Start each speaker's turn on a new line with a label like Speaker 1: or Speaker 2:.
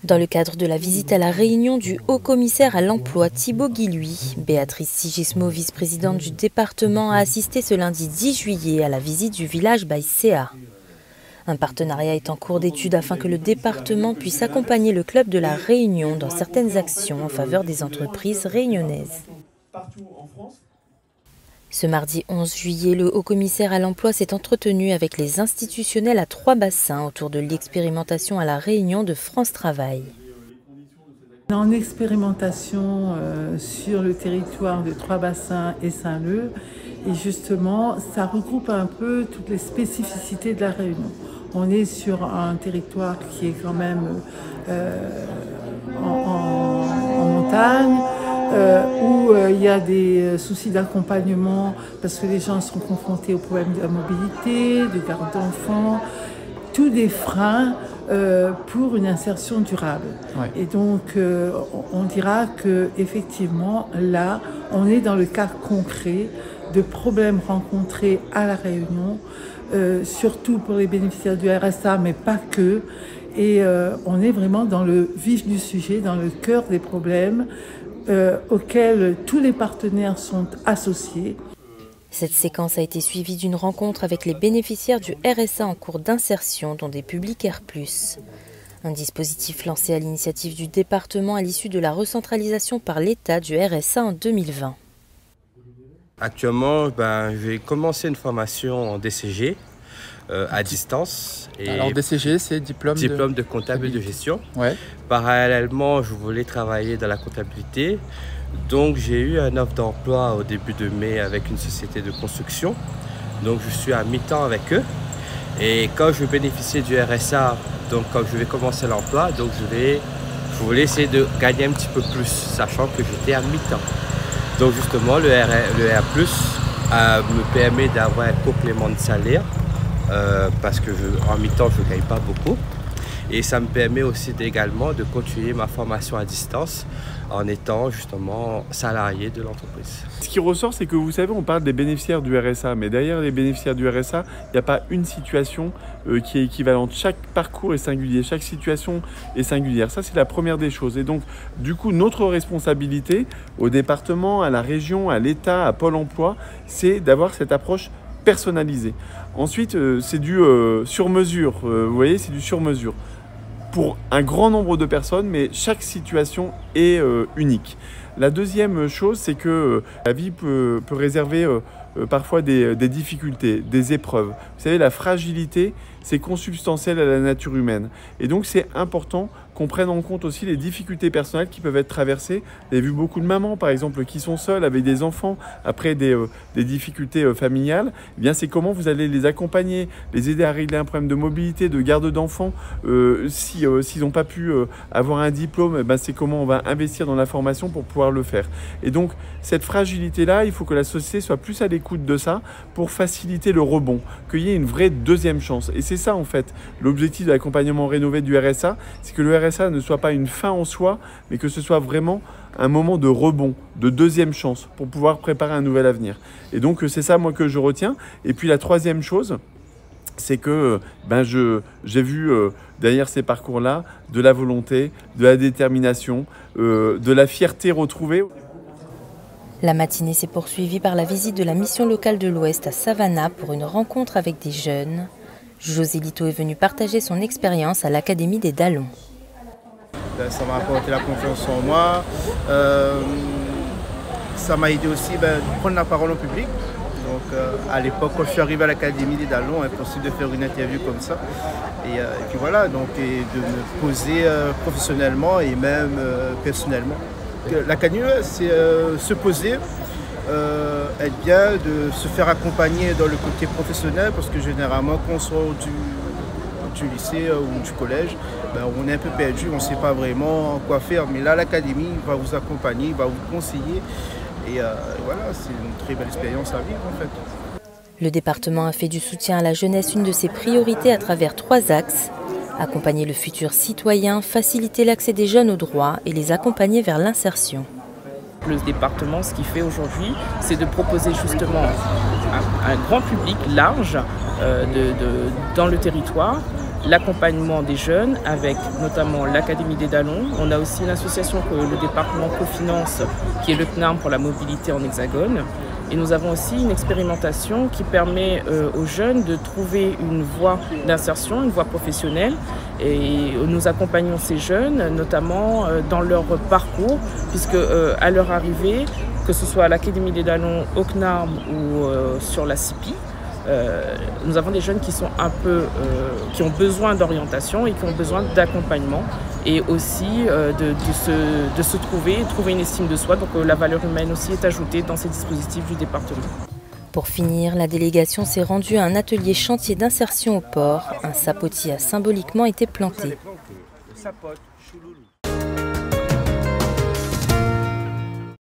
Speaker 1: Dans le cadre de la visite à la réunion du haut-commissaire à l'emploi Thibaut Guilhuy, Béatrice Sigismo, vice-présidente du département, a assisté ce lundi 10 juillet à la visite du village Baïséa. Un partenariat est en cours d'étude afin que le département puisse accompagner le club de la Réunion dans certaines actions en faveur des entreprises réunionnaises. Ce mardi 11 juillet, le haut-commissaire à l'emploi s'est entretenu avec les institutionnels à Trois-Bassins autour de l'expérimentation à la Réunion de France Travail.
Speaker 2: En expérimentation sur le territoire de Trois-Bassins et Saint-Leu, et justement, ça regroupe un peu toutes les spécificités de la Réunion. On est sur un territoire qui est quand même en montagne, où il y a des soucis d'accompagnement parce que les gens sont confrontés aux problèmes de la mobilité, de garde d'enfants, tous des freins pour une insertion durable. Ouais. Et donc, on dira qu'effectivement, là, on est dans le cas concret de problèmes rencontrés à La Réunion, surtout pour les bénéficiaires du RSA, mais pas que. Et on est vraiment dans le vif du sujet, dans le cœur des problèmes auxquels tous les partenaires sont associés.
Speaker 1: Cette séquence a été suivie d'une rencontre avec les bénéficiaires du RSA en cours d'insertion, dont des publics R+. Un dispositif lancé à l'initiative du département à l'issue de la recentralisation par l'État du RSA en 2020.
Speaker 3: Actuellement, j'ai commencé une formation en DCG à distance. Et
Speaker 4: alors DCG, c'est diplôme
Speaker 3: de comptable et de gestion.
Speaker 4: Ouais.
Speaker 3: Parallèlement, je voulais travailler dans la comptabilité. Donc j'ai eu une offre d'emploi au début de mai avec une société de construction. Donc je suis à mi-temps avec eux. Et quand je bénéficiais du RSA, donc quand je vais commencer l'emploi, donc je voulais essayer de gagner un petit peu plus, sachant que j'étais à mi-temps. Donc justement, le R+ me permet d'avoir un complément de salaire parce que en mi-temps, je ne gagne pas beaucoup. Et ça me permet aussi également de continuer ma formation à distance en étant justement salarié de l'entreprise.
Speaker 5: Ce qui ressort, c'est que vous savez, on parle des bénéficiaires du RSA, mais derrière les bénéficiaires du RSA, il n'y a pas une situation qui est équivalente. Chaque parcours est singulier, chaque situation est singulière. Ça, c'est la première des choses. Et donc, du coup, notre responsabilité au département, à la région, à l'État, à Pôle emploi, c'est d'avoir cette approche personnalisée. Ensuite, c'est du sur-mesure. Vous voyez, c'est du sur-mesure pour un grand nombre de personnes, mais chaque situation est unique. La deuxième chose, c'est que la vie peut réserver parfois des difficultés, des épreuves. Vous savez, la fragilité, c'est consubstantiel à la nature humaine. Et donc, c'est important qu'on prenne en compte aussi les difficultés personnelles qui peuvent être traversées. Vous avez vu beaucoup de mamans, par exemple, qui sont seules avec des enfants après des difficultés familiales. Eh bien, c'est comment vous allez les accompagner, les aider à régler un problème de mobilité, de garde d'enfants. S'ils n'ont pas pu avoir un diplôme, c'est comment on va investir dans la formation pour pouvoir le faire. Et donc, cette fragilité-là, il faut que la société soit plus à l'écoute de ça pour faciliter le rebond, qu'il y ait une vraie deuxième chance. Et c'est ça, en fait, l'objectif de l'accompagnement rénové du RSA, c'est que le RSA ne soit pas une fin en soi, mais que ce soit vraiment un moment de rebond, de deuxième chance pour pouvoir préparer un nouvel avenir. Et donc, c'est ça, moi, que je retiens. Et puis, la troisième chose, c'est que j'ai vu derrière ces parcours-là de la volonté, de la détermination, de la fierté retrouvée.
Speaker 1: La matinée s'est poursuivie par la visite de la mission locale de l'Ouest à Savannah pour une rencontre avec des jeunes. José Lito est venu partager son expérience à l'Académie des Dallons.
Speaker 6: Ça m'a apporté la confiance en moi. Ça m'a aidé aussi de prendre la parole en public. Donc à l'époque, quand je suis arrivé à l'Académie des Dallons, impossible de faire une interview comme ça. Et puis voilà, donc, et de me poser professionnellement et même personnellement. L'Académie, c'est se poser, être bien, de se faire accompagner dans le côté professionnel, parce que généralement, quand on sort du lycée ou du collège, on est un peu perdu, on ne sait pas vraiment quoi faire. Mais là, l'Académie va vous accompagner, va vous conseiller. Et voilà, c'est une très belle expérience à vivre en fait.
Speaker 1: Le département a fait du soutien à la jeunesse une de ses priorités à travers 3 axes. Accompagner le futur citoyen, faciliter l'accès des jeunes aux droits et les accompagner vers l'insertion.
Speaker 7: Le département, ce qu'il fait aujourd'hui, c'est de proposer justement un grand public large dans le territoire l'accompagnement des jeunes avec notamment l'Académie des Dallons. On a aussi une association que le département cofinance qui est le CNARM pour la mobilité en Hexagone. Et nous avons aussi une expérimentation qui permet aux jeunes de trouver une voie d'insertion, une voie professionnelle. Et nous accompagnons ces jeunes, notamment dans leur parcours, puisque à leur arrivée, que ce soit à l'Académie des Dallons, au CNARM ou sur la CIPI, nous avons des jeunes qui sont qui ont besoin d'orientation et qui ont besoin d'accompagnement et aussi de se trouver une estime de soi. Donc la valeur humaine aussi est ajoutée dans ces dispositifs du département.
Speaker 1: Pour finir, la délégation s'est rendue à un atelier chantier d'insertion au port. Un sapotier a symboliquement été planté.